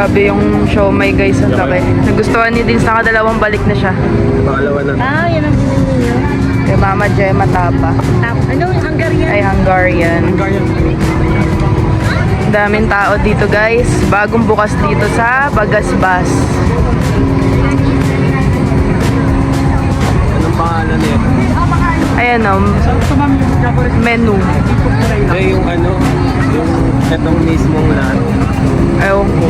Grabe yung siomay guys, ang laki. Nagustuhan ni din sa kadalawang balik na siya. Pangalawa na. Ah, yan ang binili niyo. Kay Mama Gemma Tapa. Ano, Hungarian? Ay, Hungarian. Ang daming tao dito guys. Bagong bukas dito sa Bagasbas. Anong pangalan niya? Ayan o, menu. Ay, yung ano, yung etong mismong lahat. Ayaw ko.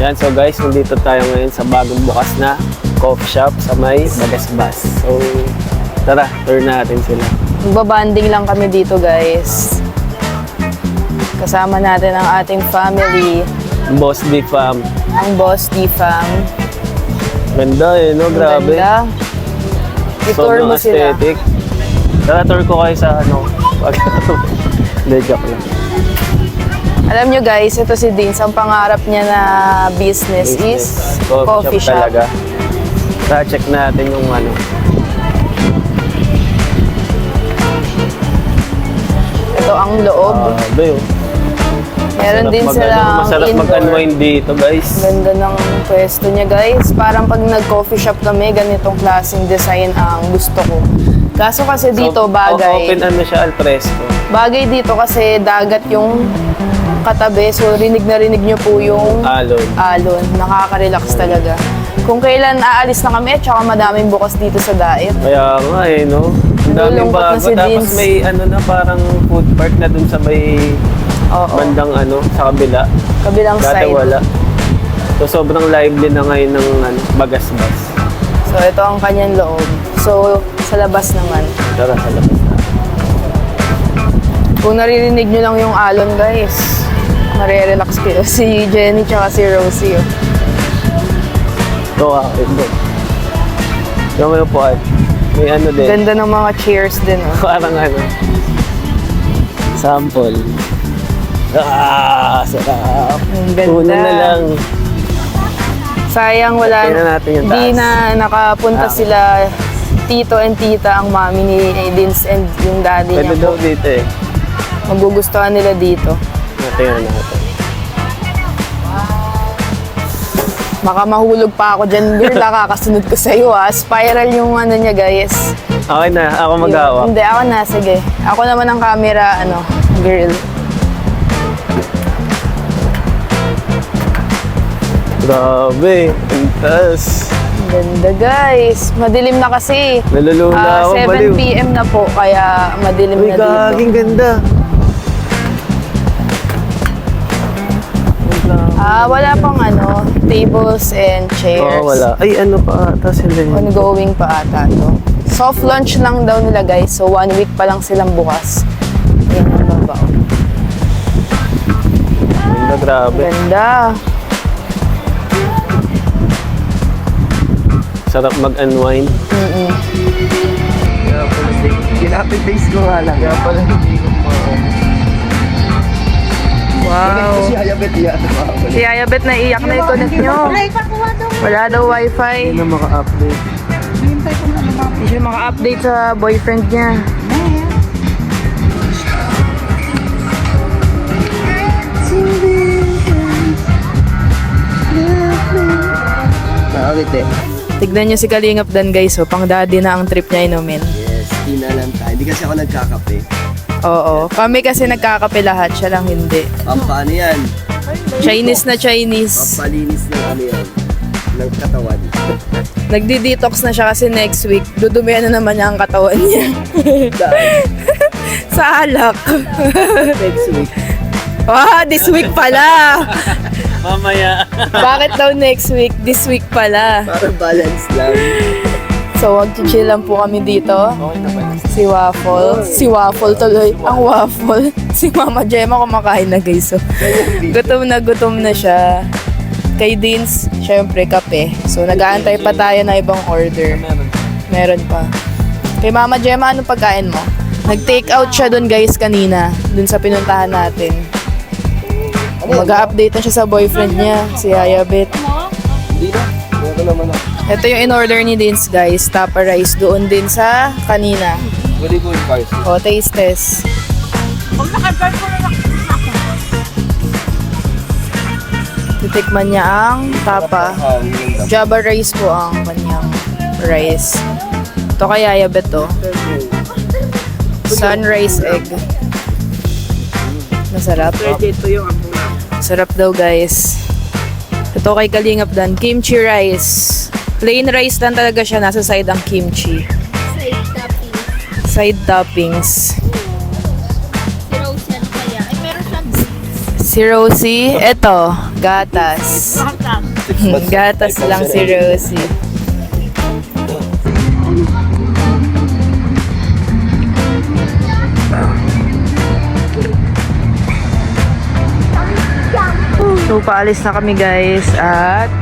Yan, so guys, nandito tayo ngayon sa bagong bukas na coffee shop sa may Bagasbas. So, tara, tour natin sila. Magbabanding lang kami dito guys. Kasama natin ang ating family. Boss D Fam. Ang Boss D Fam. Ganda eh, no? Grabe. Ganda. I-tour Sobrang mo sila. aesthetic. Tara, tour ko kayo sa ano. Hindi, joke lang. Alam nyo guys, ito si Dean. Ang pangarap niya na business is coffee shop. Talaga. Tara, check natin yung ano. Ito ang loob. Grabe oh. Meron din silang masarap indoor. mag-unwind dito, guys. Ganda ng pwesto niya guys. Parang pag nag-coffee shop kami, ganitong klaseng design ang gusto ko. Kaso kasi dito bagay. Open ano siya, al fresco. Bagay dito kasi dagat yung katabi. So rinig na rinig nyo po yung alon. Nakaka-relax talaga. Kung kailan aalis na kami, tsaka madaming bukas dito sa Daet. Kaya nga eh, no? Ang daming Nalulungkot na bago. si Tapos Deans. may ano na parang food park na dun sa may bandang ano, sa kabila. Kabilang Dati side. wala. So sobrang lively na ngayon ng ano, Bagasbas. So ito ang kanyang loob. So sa labas naman. Tara, sa labas na. Kung naririnig nyo lang yung alon guys, marirelax kayo. Si Jenny tsaka si Rosie. Oh. Ito ito. Yung may upuan. May ano din. Ganda ng mga chairs din. Oh. Parang ano. Sample. Sarap. Ang ganda. Una na lang. Sayang wala. Tingnan natin yung Di taas. na nakapunta sila tito and tita, ang mami ni Dins and yung daddy Pwede niya daw po. dito eh. Magugustuhan nila dito. Tingnan natin. Baka mahulog pa ako dyan, girl. Nakakasunod ko sa'yo, ha. Spiral yung ano niya, guys. Okay na, ako mag-hawak. Hindi, ako na. Sige. Ako naman ang camera, girl. Grabe, intas. Ganda, guys. Madilim na kasi. Nalulula ako, 7 baliw. PM na po, kaya madilim Uy, na dito. gaging ganda. Wala pang tables and chairs. Oo, wala. Ay, ano pa ata sila yun? Ongoing pa ata to. Soft launch lang daw nila guys, so 1 week pa lang silang bukas. Yan ang baba. Ganda, grabe. Ganda. Sarap mag-unwind. Kaya pala, kinapit face ko nga lang. Kaya pala hindi ko Wow. Si Hayabet yan. Si Ayabet na iyak na i-connect nyo. Wala daw wifi. Hindi na maka-update. Hindi siya maka-update sa boyfriend niya. Nakakit eh. Tignan nyo si Kalingap Dan guys, pang daddy na ang trip niya inumin. Yes, tinalan tayo. Hindi kasi ako nagkakape. Oo, kami kasi nagkakape lahat, siya lang hindi. Pampaano yan? Chinese na Chinese. Pampalinis ng ano yan. Ng katawan. Nagdi-detox na siya kasi next week, dudumihan na naman niya ang katawan niya. Sa alak. Next week. This week pala. Mamaya. Bakit daw next week? This week pala. Para balance lang. So, mag-chill lang po kami dito. Okay na ba? Si Waffle. Si Waffle tuloy. Ang Waffle. Si Mama Gemma kumakain na guys. So, gutom na siya. Kay Deans, syempre kape. So, nag-aantay pa tayo na ibang order. Meron pa. Kay Mama Gemma, anong pagkain mo? Nag-take out siya dun guys kanina. Dun sa pinuntahan natin. Mag-update na siya sa boyfriend niya, si Hayabet. Hindi na. Meron naman ako. Ito yung in-order ni Deans guys. Tapa rice doon din sa kanina. Huli ko yung cars. O, taste test. Titikman niya ang tapa. Java rice po ang kanyang rice. Ito kaya yabet to. Sunrise egg. Masarap. Ito yung Sarap daw guys. Ito kay Kalingap Dan. Kimchi rice. Plain rice lang talaga siya. Nasa side ang kimchi. Side toppings. Si Rosie. Ito. Gatas. Gatas lang si Rosie. So, paalis na kami guys at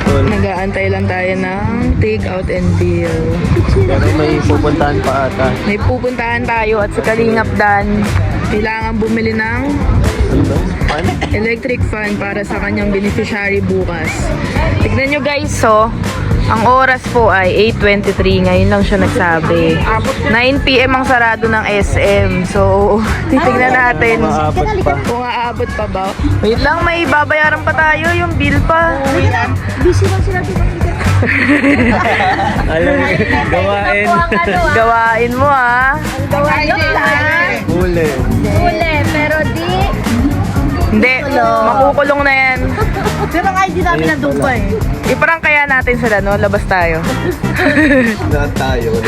nag-aantay lang tayo ng take out and bill. Pero may pupuntahan pa ata. May pupuntahan tayo at si Kalingap Dan kailangan bumili ng electric fan para sa kanyang beneficiary bukas. Tignan nyo guys, so ang oras po ay 8:23. Ngayon lang siya nagsabi. 9 PM ang sarado ng SM. So, titignan natin Maabot pa. kung aabot pa ba. Wait lang, may babayaran pa tayo. Yung bill pa. Busy lang sila dito. Alam mo, gawain. Gawain mo ah. Huli. Uli, pero di. Hindi, makukulong na yan. Pero nga hindi namin nandun pa eh. Iparang kaya natin sila, no? Labas tayo. Lahat tayo.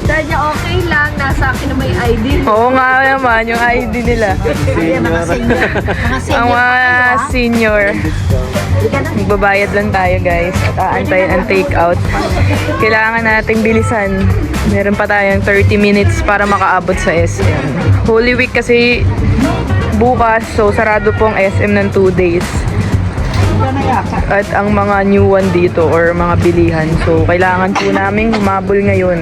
Dahil niya okay lang, nasa akin na may ID. Oo nga naman, yung ID nila. Mga senior. Ang mga senior. Magbabayad lang tayo guys at aantayin ang take out. Kailangan nating bilisan. Meron pa tayong 30 minutes para makaabot sa SM. Holy Week kasi bukas, so sarado po ang SM ng 2 days. At ang mga new one dito or mga bilihan. So kailangan po namin humabol ngayon.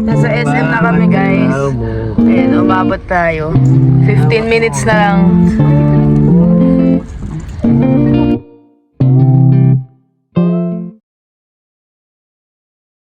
Nasa SM na kami guys. Ayan, umabot tayo. 15 minutes na lang.